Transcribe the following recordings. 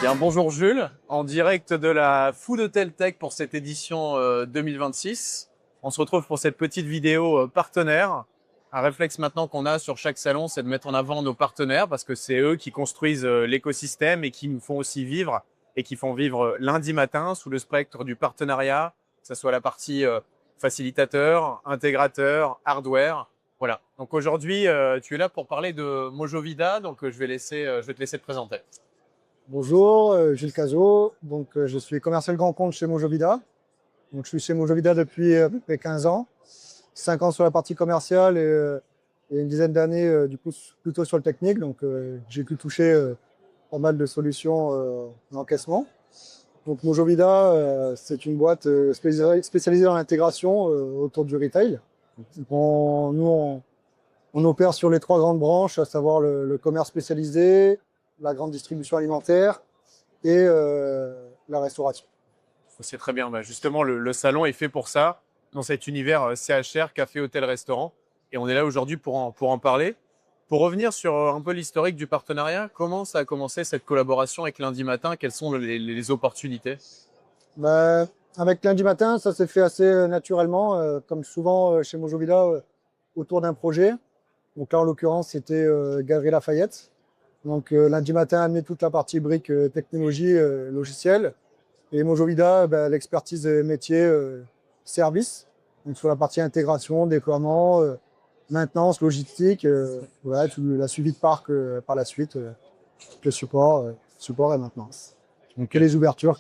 Bien, bonjour Jules, en direct de la Food Hotel Tech pour cette édition 2026. On se retrouve pour cette petite vidéo partenaire. Un réflexe maintenant qu'on a sur chaque salon, c'est de mettre en avant nos partenaires parce que c'est eux qui construisent l'écosystème et qui nous font aussi vivre et qui font vivre lundi matin sous le spectre du partenariat, que ce soit la partie facilitateur, intégrateur, hardware. Voilà. Donc aujourd'hui, tu es là pour parler de Mojovida, donc je vais te laisser te présenter. Bonjour, Gilles Cazot. Je suis commercial grand compte chez Mojovida. Je suis chez Mojovida depuis à peu près 15 ans, 5 ans sur la partie commerciale et une dizaine d'années du coup plutôt sur le technique. J'ai pu toucher pas mal de solutions d'encaissement. Donc Mojovida, c'est une boîte spécialisée dans l'intégration autour du retail. On opère sur les 3 grandes branches, à savoir le commerce spécialisé, la grande distribution alimentaire et la restauration. C'est très bien. Bah, justement, le salon est fait pour ça, dans cet univers CHR, café, hôtel, restaurant. Et on est là aujourd'hui pour en parler. Pour revenir sur un peu l'historique du partenariat, comment ça a commencé cette collaboration avec Lundi Matin? Quelles sont les opportunités? Bah, avec Lundi Matin, ça s'est fait assez naturellement, comme souvent chez Mojovida, autour d'un projet. Donc là, en l'occurrence, c'était Galerie Lafayette. Lundi Matin a amené toute la partie brique technologie logicielle et Mojovida l'expertise métier service, donc sur la partie intégration, déploiement, maintenance, logistique, voilà, la suivi de parc par la suite, le support et maintenance. Donc, Et les ouvertures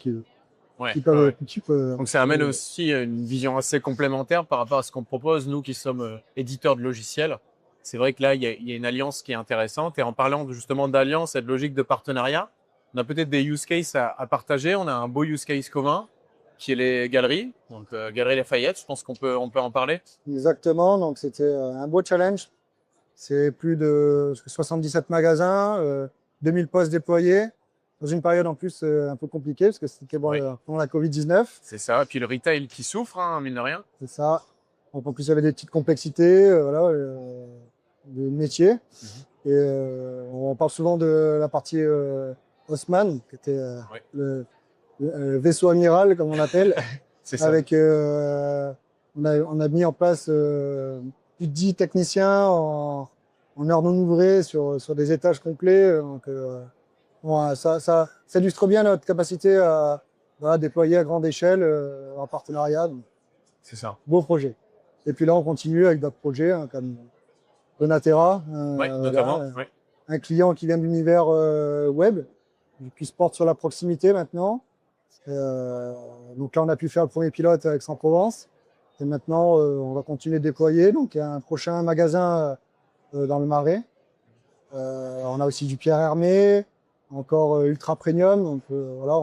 ouais, qui peuvent, ouais. Donc ça amène aussi une vision assez complémentaire par rapport à ce qu'on propose, nous qui sommes éditeurs de logiciels. C'est vrai que là, il y a une alliance qui est intéressante. Et en parlant justement d'alliance et de logique de partenariat, on a peut-être des use cases à partager. On a un beau use case commun qui est les galeries. Donc Galerie Lafayette, je pense on peut en parler. Exactement, donc c'était un beau challenge. C'est plus de 77 magasins, 2000 postes déployés, dans une période en plus un peu compliquée, parce que c'était Oui, pendant la Covid-19. c'est ça. Et puis le retail qui souffre, hein, mine de rien. C'est ça. Donc en plus, il y avait des petites complexités, voilà, de métier. Et on parle souvent de la partie Haussmann, qui était Oui, le vaisseau amiral, comme on l'appelle, c'est ça. avec on a mis en place plus de 10 techniciens en heure non ouvrée sur des étages complets. Bon, ça illustre bien notre capacité à voilà, déployer à grande échelle en partenariat. Donc, C'est ça. beau projet. Et puis là, on continue avec d'autres projets comme Donatera, Oui, notamment. Oui. un client qui vient de l'univers web, qui se porte sur la proximité maintenant. Donc là, on a pu faire le premier pilote avec Aix-en-Provence. Et maintenant, on va continuer de déployer. Donc, il y a un prochain magasin dans le Marais. On a aussi du Pierre Hermé, encore Ultra Premium. Donc voilà,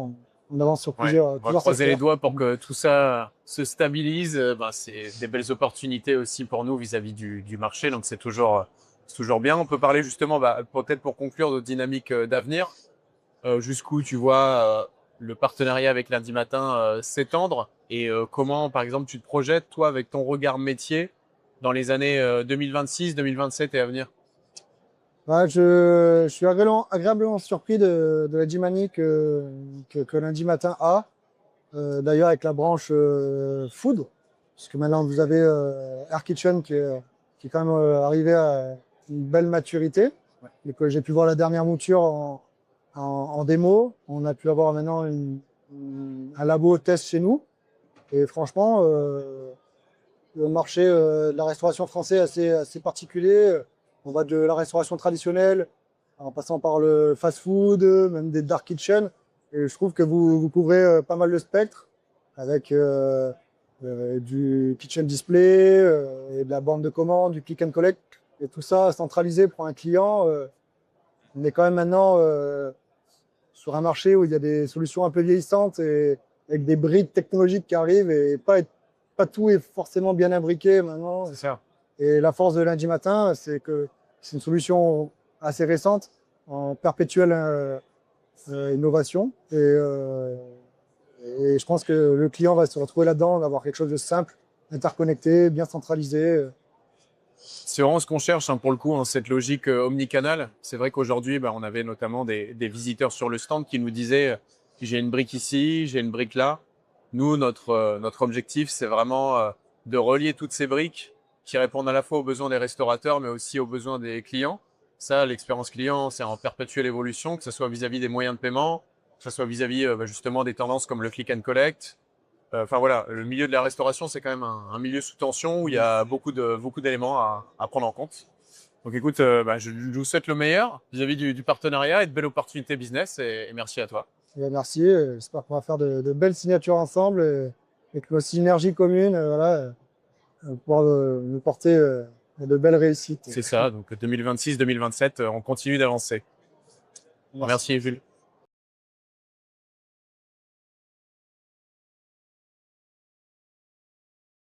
on avance sur Ouais, on va plusieurs croiser les secteurs. doigts pour que tout ça se stabilise. Ben, c'est des belles opportunités aussi pour nous vis-à-vis du marché. Donc, c'est toujours bien. On peut parler justement, bah, peut-être pour conclure, de dynamique d'avenir. Jusqu'où tu vois le partenariat avec Lundi Matin s'étendre et comment, par exemple, tu te projettes, toi, avec ton regard métier dans les années 2026, 2027 et à venir? Ouais, je suis agréablement surpris de la dynamique que Lundi Matin a. D'ailleurs, avec la branche food, puisque maintenant vous avez Air Kitchen qui est quand même arrivé à une belle maturité. Ouais. Donc, j'ai pu voir la dernière mouture en démo. On a pu avoir maintenant un labo test chez nous. Et franchement, le marché de la restauration français est assez particulier. On va de la restauration traditionnelle, en passant par le fast-food, même des dark kitchen. Et je trouve que vous couvrez pas mal le spectre avec du kitchen display et de la bande de commande, du click and collect. Et tout ça centralisé pour un client. On est quand même maintenant sur un marché où il y a des solutions un peu vieillissantes et avec des briques technologiques qui arrivent et pas tout est forcément bien imbriqué maintenant. C'est ça. Et la force de Lundi Matin, c'est que c'est une solution assez récente, en perpétuelle innovation. Et je pense que le client va se retrouver là-dedans, d'avoir quelque chose de simple, interconnecté, bien centralisé. C'est vraiment ce qu'on cherche pour le coup, cette logique omnicanal. C'est vrai qu'aujourd'hui, on avait notamment des visiteurs sur le stand qui nous disaient j'ai une brique ici, j'ai une brique là. Nous, notre objectif, c'est vraiment de relier toutes ces briques qui répondent à la fois aux besoins des restaurateurs, mais aussi aux besoins des clients. Ça, l'expérience client, c'est en perpétuelle évolution, que ce soit vis-à-vis des moyens de paiement, que ce soit vis-à-vis justement des tendances comme le click and collect. Enfin voilà, le milieu de la restauration, c'est quand même un milieu sous tension où il y a beaucoup d'éléments à prendre en compte. Donc écoute, je vous souhaite le meilleur vis-à-vis du partenariat et de belles opportunités business et merci à toi. Et merci. J'espère qu'on va faire de belles signatures ensemble et que nos synergies communes, voilà, pouvoir nous porter de belles réussites. C'est ça, donc 2026-2027, on continue d'avancer. Merci. Merci Jules.